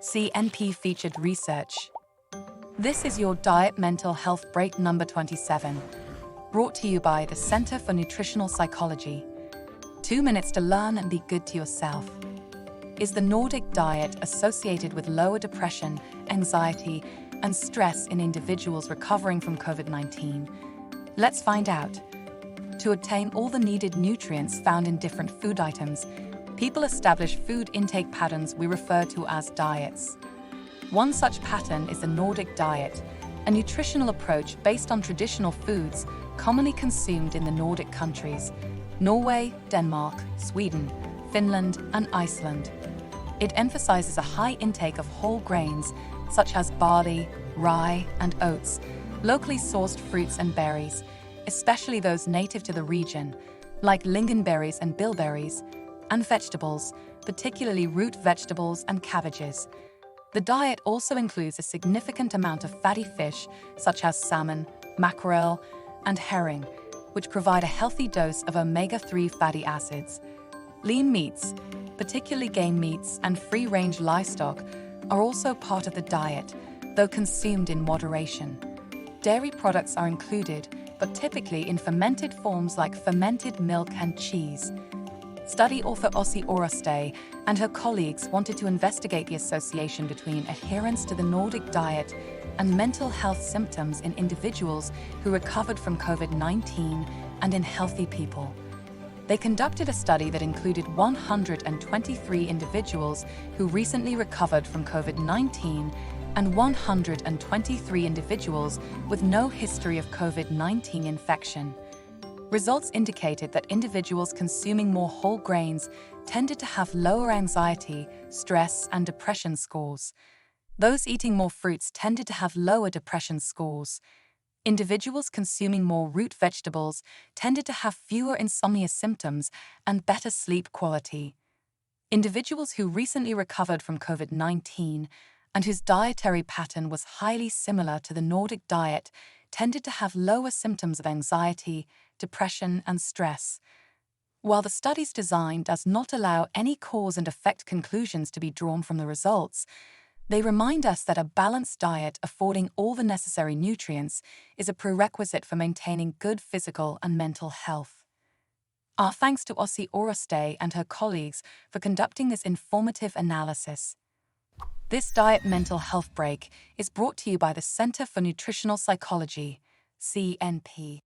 CNP featured research. This is your Diet Mental Health Break number 27, brought to you by the Center for Nutritional Psychology. 2 minutes to learn and be good to yourself. Is the Nordic diet associated with lower depression, anxiety, and stress in individuals recovering from COVID-19? Let's find out. To obtain all the needed nutrients found in different food items, people establish food intake patterns we refer to as diets. One such pattern is the Nordic diet, a nutritional approach based on traditional foods commonly consumed in the Nordic countries: Norway, Denmark, Sweden, Finland, and Iceland. It emphasizes a high intake of whole grains such as barley, rye, and oats, locally sourced fruits and berries, especially those native to the region, like lingonberries and bilberries, and vegetables, particularly root vegetables and cabbages. The diet also includes a significant amount of fatty fish, such as salmon, mackerel, and herring, which provide a healthy dose of omega-3 fatty acids. Lean meats, particularly game meats and free-range livestock, are also part of the diet, though consumed in moderation. Dairy products are included, but typically in fermented forms like fermented milk and cheese. Study author Asie Araste and her colleagues wanted to investigate the association between adherence to the Nordic diet and mental health symptoms in individuals who recovered from COVID-19 and in healthy people. They conducted a study that included 123 individuals who recently recovered from COVID-19 and 123 individuals with no history of COVID-19 infection. Results indicated that individuals consuming more whole grains tended to have lower anxiety, stress, and depression scores. Those eating more fruits tended to have lower depression scores. Individuals consuming more root vegetables tended to have fewer insomnia symptoms and better sleep quality. Individuals who recently recovered from COVID-19 and whose dietary pattern was highly similar to the Nordic diet tended to have lower symptoms of anxiety, depression, and stress. While the study's design does not allow any cause and effect conclusions to be drawn from the results, they remind us that a balanced diet affording all the necessary nutrients is a prerequisite for maintaining good physical and mental health. Our thanks to Asie Araste and her colleagues for conducting this informative analysis. This Diet Mental Health Break is brought to you by the Center for Nutritional Psychology, CNP.